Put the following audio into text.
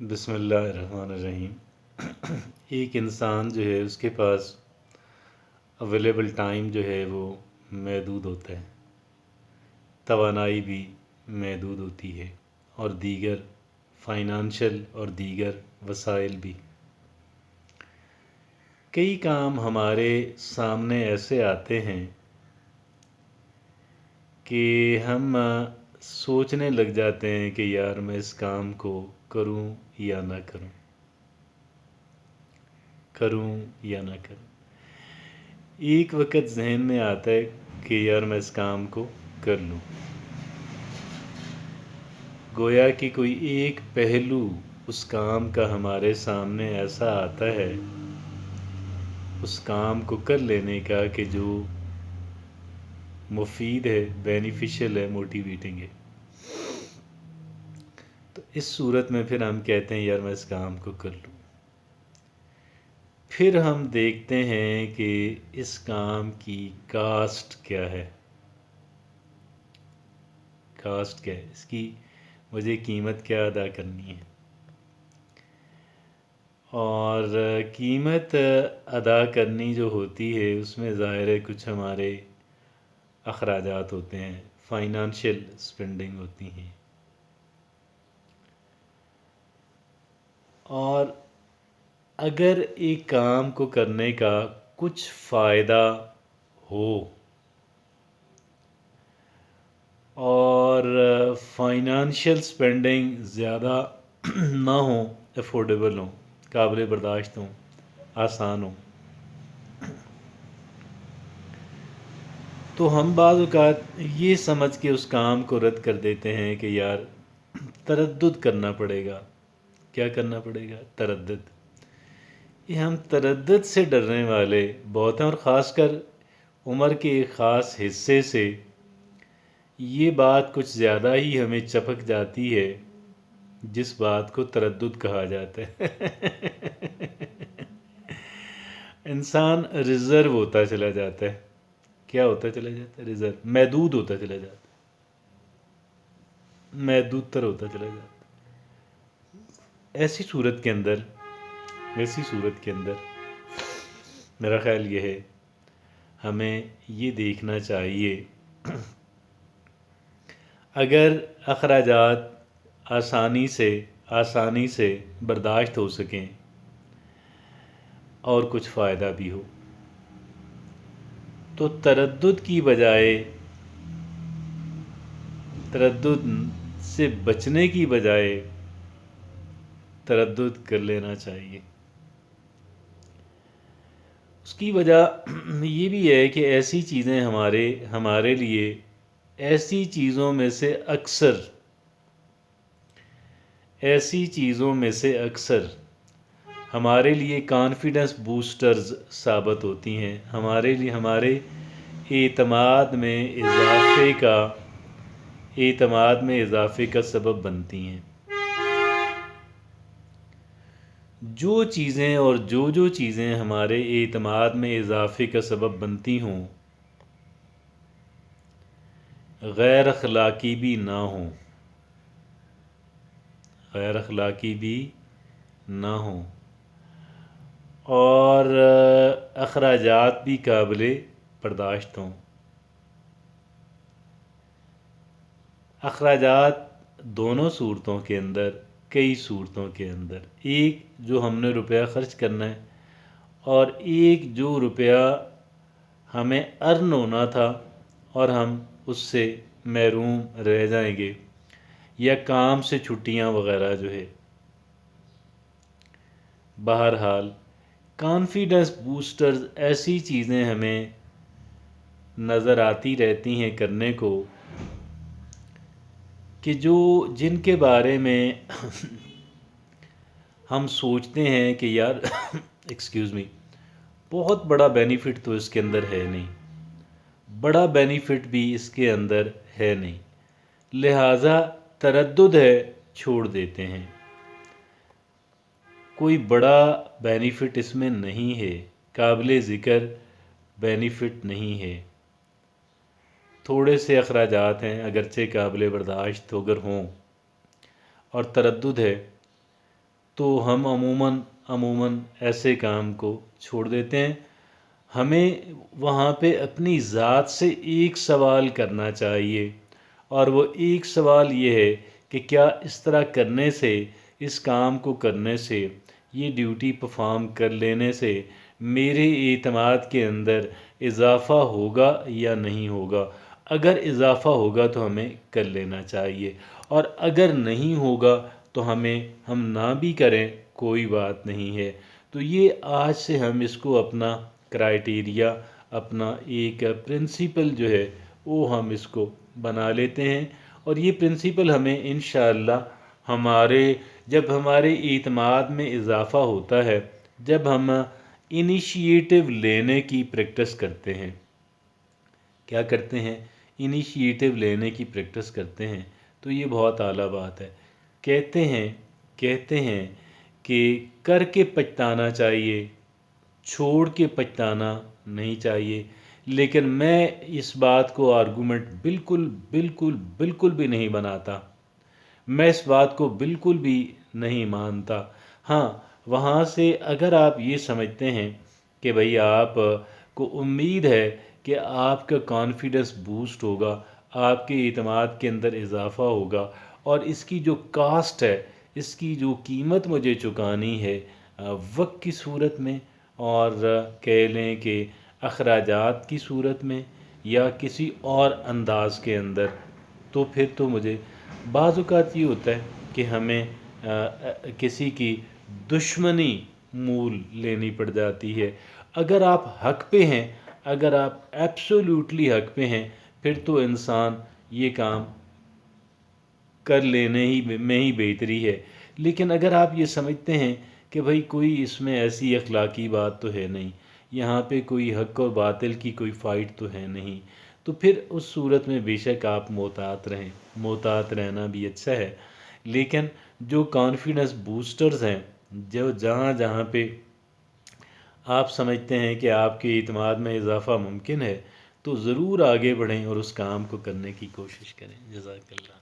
بسم اللہ الرحمن الرحیم۔ ایک انسان جو ہے اس کے پاس اویلیبل ٹائم جو ہے وہ محدود ہوتا ہے، توانائی بھی محدود ہوتی ہے، اور دیگر فائنانشل اور دیگر وسائل بھی۔ کئی کام ہمارے سامنے ایسے آتے ہیں کہ ہم سوچنے لگ جاتے ہیں کہ یار میں اس کام کو کروں یا نہ کروں، کروں یا نہ کروں۔ ایک وقت ذہن میں آتا ہے کہ یار میں اس کام کو کر لوں، گویا کہ کوئی ایک پہلو اس کام کا ہمارے سامنے ایسا آتا ہے اس کام کو کر لینے کا کہ جو مفید ہے، بینیفیشل ہے، موٹیویٹنگ ہے۔ تو اس صورت میں پھر ہم کہتے ہیں یار میں اس کام کو کر لوں۔ پھر ہم دیکھتے ہیں کہ اس کام کی کاسٹ کیا ہے، کاسٹ کیا ہے، اس کی مجھے قیمت کیا ادا کرنی ہے، اور قیمت ادا کرنی جو ہوتی ہے اس میں ظاہر ہے کچھ ہمارے اخراجات ہوتے ہیں، فائنانشیل سپینڈنگ ہوتی ہیں، اور اگر ایک کام کو کرنے کا کچھ فائدہ ہو اور فائنانشیل سپینڈنگ زیادہ نہ ہوں، افورڈیبل ہوں، قابل برداشت ہوں، آسان ہوں، تو ہم بعض اوقات یہ سمجھ کے اس کام کو رد کر دیتے ہیں کہ یار تردد کرنا پڑے گا۔ کیا کرنا پڑے گا؟ تردد۔ یہ ہم تردد سے ڈرنے والے بہت ہیں، اور خاص کر عمر کے ایک خاص حصے سے یہ بات کچھ زیادہ ہی ہمیں چپک جاتی ہے، جس بات کو تردد کہا جاتا ہے۔ انسان ریزرو ہوتا چلا جاتا ہے۔ کیا ہوتا چلا جاتا ہے؟ ریزرو، محدود ہوتا چلا جاتا ہے، محدود تر ہوتا چلا جاتا ہے۔ ایسی صورت کے اندر میرا خیال یہ ہے ہمیں یہ دیکھنا چاہیے، اگر اخراجات آسانی سے برداشت ہو سکیں اور کچھ فائدہ بھی ہو، تو تردد سے بچنے کی بجائے تردد کر لینا چاہیے۔ اس کی وجہ یہ بھی ہے کہ ایسی چیزیں ہمارے لیے ایسی چیزوں میں سے اکثر ہمارے لیے کانفیڈنس بوسٹرز ثابت ہوتی ہیں، ہمارے اعتماد میں اضافے کا سبب بنتی ہیں۔ جو چیزیں ہمارے اعتماد میں اضافے کا سبب بنتی ہوں، غیر اخلاقی بھی نہ ہوں اور اخراجات بھی قابل برداشت ہوں۔ اخراجات دونوں صورتوں کے اندر، کئی صورتوں کے اندر، ایک جو ہم نے روپیہ خرچ کرنا ہے، اور ایک جو روپیہ ہمیں ارن ہونا تھا اور ہم اس سے محروم رہ جائیں گے، یا کام سے چھٹیاں وغیرہ جو ہے۔ بہرحال کانفیڈنس بوسٹرز ایسی چیزیں ہمیں نظر آتی رہتی ہیں کرنے کو کہ جن کے بارے میں ہم سوچتے ہیں کہ یار بہت بڑا بینیفٹ تو اس کے اندر ہے نہیں، بڑا بینیفٹ بھی اس کے اندر ہے نہیں، لہٰذا تردد ہے، چھوڑ دیتے ہیں۔ کوئی بڑا بینیفٹ اس میں نہیں ہے، قابل ذکر بینیفٹ نہیں ہے، تھوڑے سے اخراجات ہیں، اگرچہ قابل برداشت اگر ہوں، اور تردد ہے، تو ہم عموماً ایسے کام کو چھوڑ دیتے ہیں۔ ہمیں وہاں پہ اپنی ذات سے ایک سوال کرنا چاہیے، اور وہ ایک سوال یہ ہے کہ کیا اس طرح کرنے سے، اس کام کو کرنے سے، یہ ڈیوٹی پرفارم کر لینے سے میرے اعتماد کے اندر اضافہ ہوگا یا نہیں ہوگا؟ اگر اضافہ ہوگا تو ہمیں کر لینا چاہیے، اور اگر نہیں ہوگا تو ہم نہ بھی کریں، کوئی بات نہیں ہے۔ تو یہ آج سے ہم اس کو اپنا کرائیٹیریا، اپنا ایک پرنسپل جو ہے وہ ہم اس کو بنا لیتے ہیں، اور یہ پرنسپل ہمیں انشاءاللہ جب ہمارے اعتماد میں اضافہ ہوتا ہے، جب ہم انیشیٹو لینے کی پریکٹس کرتے ہیں، کیا کرتے ہیں؟ انیشیٹو لینے کی پریکٹس کرتے ہیں، تو یہ بہت اعلیٰ بات ہے۔ کہتے ہیں کہ کر کے پچھتانا چاہیے، چھوڑ کے پچھتانا نہیں چاہیے، لیکن میں اس بات کو آرگومنٹ بالکل بالکل بالکل بھی نہیں بناتا، میں اس بات کو بالکل بھی نہیں مانتا۔ ہاں، وہاں سے اگر آپ یہ سمجھتے ہیں کہ بھئی آپ کو امید ہے کہ آپ کا کانفیڈنس بوسٹ ہوگا، آپ کے اعتماد کے اندر اضافہ ہوگا، اور اس کی جو کاسٹ ہے، اس کی جو قیمت مجھے چکانی ہے وقت کی صورت میں، اور کہہ لیں کہ اخراجات کی صورت میں، یا کسی اور انداز کے اندر، تو پھر تو مجھے بعض اوقات یہ ہوتا ہے کہ ہمیں کسی کی دشمنی مول لینی پڑ جاتی ہے۔ اگر آپ حق پہ ہیں، اگر آپ ایبسولوٹلی حق پہ ہیں، پھر تو انسان یہ کام کر لینے میں ہی بہتری ہے۔ لیکن اگر آپ یہ سمجھتے ہیں کہ بھئی کوئی اس میں ایسی اخلاقی بات تو ہے نہیں، یہاں پہ کوئی حق اور باطل کی کوئی فائٹ تو ہے نہیں، تو پھر اس صورت میں بے شک آپ محتاط رہیں، محتاط رہنا بھی اچھا ہے۔ لیکن جو کانفیڈنس بوسٹرز ہیں، جو جہاں پہ آپ سمجھتے ہیں کہ آپ کے اعتماد میں اضافہ ممکن ہے، تو ضرور آگے بڑھیں اور اس کام کو کرنے کی کوشش کریں۔ جزاک اللہ۔